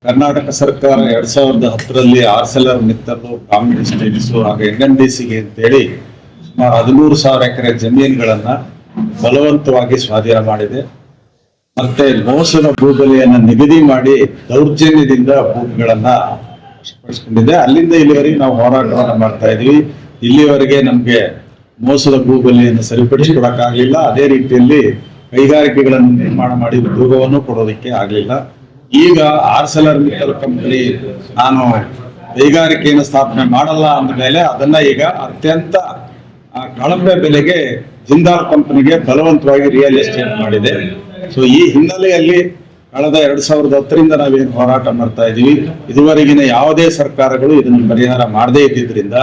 ಕರ್ನಾಟಕ ಸರ್ಕಾರ 2010ರಲ್ಲಿ Arcelor Mittal, comedy styles ಹಾಗೂ NMDCಗೆ ಅಂತೇಳಿ ಸುಮಾರು 13,000 ಎಕರೆ ಜಮೀನುಗಳನ್ನ ಬಲವಂತವಾಗಿ ಸ್ವಾಧೀನ ಮಾಡಿದೆ. ಮತ್ತೆ ಮೋಸದ ಭೂಬಲಿಯನ್ನ ನಿಗದಿ ಮಾಡಿ ದೌರ್ಜನ್ಯದಿಂದ ಭೂಮಿಗಳನ್ನ ವಶಪಡಿಸಿಕೊಂಡಿದೆ. ಅಲ್ಲಿಂದ ಇಲ್ಲಿವರೆಗೆ ನಾವು ಹೋರಾಟವನ್ನ ಮಾಡ್ತಾ ಇದೀವಿ. ಇಲ್ಲಿವರೆಗೆ ನಮ್ಗೆ ಮೋಸದ ಭೂಬಲಿಯನ್ನು ಸರಿಪಡಿಸಿಕೊಡಕ್ಕಾಗಲಿಲ್ಲ. ಅದೇ ರೀತಿಯಲ್ಲಿ ಕೈಗಾರಿಕೆಗಳನ್ನು ನಿರ್ಮಾಣ ಮಾಡಿ ಉದ್ಯೋಗವನ್ನು ಕೊಡೋದಕ್ಕೆ ಆಗ್ಲಿಲ್ಲ. ಈಗ ಆರ್ಸೆಲರ್ ಮಿತ್ತಲ್ ಕಂಪನಿ ನಾನು ಕೈಗಾರಿಕೆಯನ್ನು ಸ್ಥಾಪನೆ ಮಾಡಲ್ಲ ಅಂದ ಮೇಲೆ ಅದನ್ನ ಈಗ ಅತ್ಯಂತ ಕಳಪೆ ಬೆಲೆಗೆ ಜಿಂದಾಲ್ ಕಂಪನಿಗೆ ಬಲವಂತವಾಗಿ ರಿಯಲ್ ಎಸ್ಟೇಟ್ ಮಾಡಿದೆ. ಸೊ ಈ ಹಿನ್ನೆಲೆಯಲ್ಲಿ ಕಳೆದ 2010ರಿಂದ ನಾವೇನು ಹೋರಾಟ ಮಾಡ್ತಾ ಇದೀವಿ, ಇದುವರೆಗಿನ ಯಾವುದೇ ಸರ್ಕಾರಗಳು ಇದನ್ನು ಪರಿಹಾರ ಮಾಡದೇ ಇದ್ದಿದ್ರಿಂದ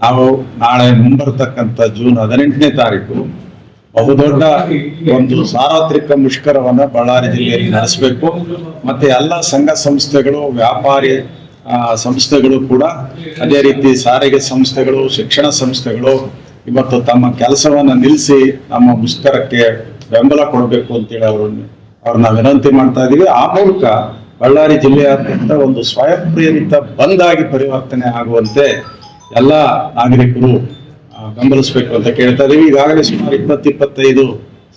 ನಾವು ನಾಳೆ ಮುಂಬರ್ತಕ್ಕಂಥ ಜೂನ್ 18ನೇ ತಾರೀಕು ಬಹುದೊಡ್ಡ ಒಂದು ಸಾರ್ವತ್ರಿಕ ಮುಷ್ಕರವನ್ನ ಬಳ್ಳಾರಿ ಜಿಲ್ಲೆಯಲ್ಲಿ ನಡೆಸಬೇಕು. ಮತ್ತೆ ಎಲ್ಲ ಸಂಘ ಸಂಸ್ಥೆಗಳು, ವ್ಯಾಪಾರಿ ಸಂಸ್ಥೆಗಳು ಕೂಡ ಅದೇ ರೀತಿ ಸಾರಿಗೆ ಸಂಸ್ಥೆಗಳು, ಶಿಕ್ಷಣ ಸಂಸ್ಥೆಗಳು ಇವತ್ತು ತಮ್ಮ ಕೆಲಸವನ್ನ ನಿಲ್ಲಿಸಿ ನಮ್ಮ ಮುಷ್ಕರಕ್ಕೆ ಬೆಂಬಲ ಕೊಡಬೇಕು ಅಂತೇಳಿ ಅವ್ರನ್ನ ವಿನಂತಿ ಮಾಡ್ತಾ ಇದೀವಿ. ಆ ಮೂಲಕ ಬಳ್ಳಾರಿ ಜಿಲ್ಲೆಯಾದ್ಯಂತ ಒಂದು ಸ್ವಯಂ ಪ್ರೇರಿತ ಬಂದ್ ಆಗಿ ಪರಿವರ್ತನೆ ಆಗುವಂತೆ ಎಲ್ಲ ನಾಗರಿಕರು ಬೆಂಬಲಿಸಬೇಕು ಅಂತ ಕೇಳ್ತಾ ಇದೀವಿ. ಈಗಾಗಲೇ ಸುಮಾರು 20-25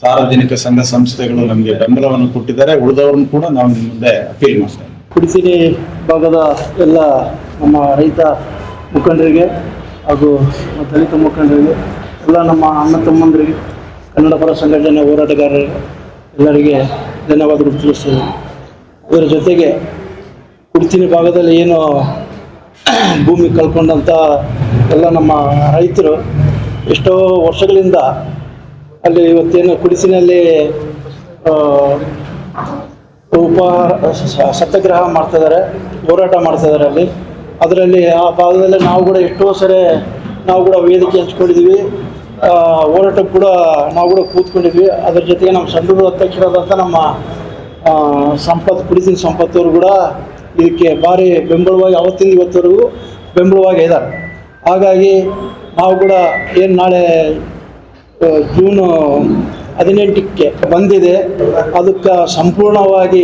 ಸಾರ್ವಜನಿಕ ಸಂಘ ಸಂಸ್ಥೆಗಳು ನಮಗೆ ಬೆಂಬಲವನ್ನು ಕೊಟ್ಟಿದ್ದಾರೆ. ಉಳಿದವ್ರನ್ನು ಕೂಡ ನಾವು ನಿಮ್ಮ ಮುಂದೆ ಅಪೀಲ್ ಮಾಡ್ತೇವೆ. ಕುಡಿಸಿನಿ ಭಾಗದ ಎಲ್ಲ ನಮ್ಮ ರೈತ ಮುಖಂಡರಿಗೆ ಹಾಗೂ ದಲಿತ ಮುಖಂಡರಿಗೆ, ಎಲ್ಲ ನಮ್ಮ ಅಣ್ಣ ತಮ್ಮಂದರಿಗೆ, ಕನ್ನಡ ಪರ ಸಂಘಟನೆ ಹೋರಾಟಗಾರರಿಗೆ ಎಲ್ಲರಿಗೆ ಧನ್ಯವಾದಗಳು ತಿಳಿಸ್ತೇವೆ. ಅದರ ಜೊತೆಗೆ ಕುಡಿಸಿನಿ ಭಾಗದಲ್ಲಿ ಏನು ಭೂಮಿ ಕಳ್ಕೊಂಡಂಥ ಎಲ್ಲ ನಮ್ಮ ರೈತರು ಎಷ್ಟೋ ವರ್ಷಗಳಿಂದ ಅಲ್ಲಿ ಇವತ್ತೇನು ಕುಡಿಸಿನಲ್ಲಿ ಸತ್ಯಾಗ್ರಹ ಮಾಡ್ತಿದ್ದಾರೆ, ಹೋರಾಟ ಮಾಡ್ತಿದ್ದಾರೆ. ಅದರಲ್ಲಿ ಆ ಭಾಗದಲ್ಲಿ ನಾವು ಕೂಡ ಎಷ್ಟೋ ಸರಿ ನಾವು ಕೂಡ ವೇದಿಕೆ ಹಂಚ್ಕೊಂಡಿದ್ದೀವಿ, ಹೋರಾಟಕ್ಕೆ ಕೂಡ ನಾವು ಕೂಡ ಕೂತ್ಕೊಂಡಿದ್ವಿ. ಅದ್ರ ಜೊತೆಗೆ ನಮ್ಮ ಸಂಡೂರು ಅಧ್ಯಕ್ಷರಾದಂಥ ನಮ್ಮ ಕುಡಿಸಿನ ಸಂಪತ್ತವರು ಕೂಡ ಇದಕ್ಕೆ ಭಾರಿ ಬೆಂಬಲವಾಗಿ ಅವತ್ತಿಂದ ಇವತ್ತವರೆಗೂ ಬೆಂಬಲವಾಗಿ ಇದ್ದಾರೆ. ಹಾಗಾಗಿ ನಾವು ಕೂಡ ಏನು ನಾಳೆ ಜೂನ್ 18ಕ್ಕೆ ಬಂದಿದೆ, ಅದಕ್ಕೆ ಸಂಪೂರ್ಣವಾಗಿ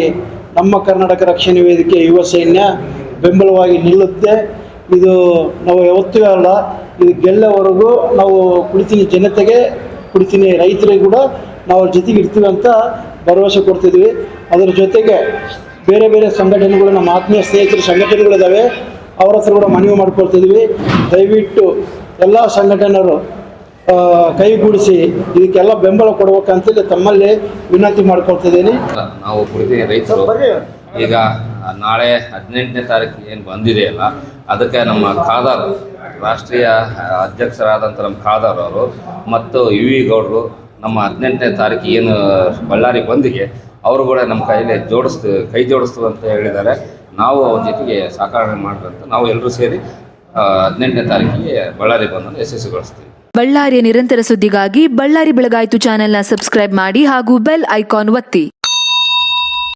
ನಮ್ಮ ಕರ್ನಾಟಕ ರಕ್ಷಣೆ ವೇದಿಕೆ ಯುವ ಸೈನ್ಯ ಬೆಂಬಲವಾಗಿ ನಿಲ್ಲುತ್ತೆ. ಇದು ನಾವು ಯಾವತ್ತೂ ಅಲ್ಲ, ಇದು ಗೆಲ್ಲವರೆಗೂ ನಾವು ಕುಡಿತೀನಿ ಜನತೆಗೆ, ಕುಡಿತೀನಿ ರೈತರಿಗೆ ಕೂಡ ನಾವು ಜೊತೆಗೆ ಇರ್ತೀವಿ ಅಂತ ಭರವಸೆ ಕೊಡ್ತಿದ್ವಿ. ಅದರ ಜೊತೆಗೆ ಬೇರೆ ಬೇರೆ ಸಂಘಟನೆಗಳು, ನಮ್ಮ ಆತ್ಮೀಯ ಸ್ನೇಹಿತರ ಸಂಘಟನೆಗಳಿದ್ದಾವೆ, ಅವ್ರ ಹತ್ರ ಕೂಡ ಮನವಿ ಮಾಡ್ಕೊಳ್ತಿದ್ವಿ. ದಯವಿಟ್ಟು ಎಲ್ಲ ಸಂಘಟನೆಯರು ಕೈಗೂಡಿಸಿ ಇದಕ್ಕೆಲ್ಲ ಬೆಂಬಲ ಕೊಡ್ಬೇಕಂತೇಳಿ ತಮ್ಮಲ್ಲಿ ವಿನಂತಿ ಮಾಡ್ಕೊಳ್ತಿದ್ದೀನಿ. ನಾವು ಕುಡಿತೀನಿ ರೈತರು ಈಗ ನಾಳೆ 18ನೇ ತಾರೀಕು ಏನು ಬಂದಿದೆಯಲ್ಲ, ಅದಕ್ಕೆ ನಮ್ಮ ಖಾದರ್ ರಾಷ್ಟ್ರೀಯ ಅಧ್ಯಕ್ಷರಾದಂಥ ನಮ್ಮ ಖಾದರ್ ಅವರು ಮತ್ತು UV ಗೌಡರು ನಮ್ಮ 18ನೇ ತಾರೀಕು ಏನು ಬಳ್ಳಾರಿ ಬಂದಿಗೆ ಅವರು ಕೂಡ ನಮ್ಮ ಕೈ ಜೋಡಿಸ್ತು ಅಂತ ಹೇಳಿದ್ದಾರೆ. ನಾವು ಅವ್ರ ಜೊತೆಗೆ ಸಹಕಾರ ಮಾಡ್ರಂತ ನಾವು ಎಲ್ಲರೂ ಸೇರಿ 18ನೇ ತಾರೀಕಿಗೆ ಬಳ್ಳಾರಿ ಬಂದನ್ನು ಯಶಸ್ವಿಗೊಳಿಸ್ತೀವಿ. ಬಳ್ಳಾರಿಯ ನಿರಂತರ ಸುದ್ದಿಗಾಗಿ ಬಳ್ಳಾರಿ ಬೆಳಗಾಯಿತು ಚಾನೆಲ್ನ ಸಬ್ಸ್ಕ್ರೈಬ್ ಮಾಡಿ ಹಾಗೂ ಬೆಲ್ ಐಕಾನ್ ಒತ್ತಿ.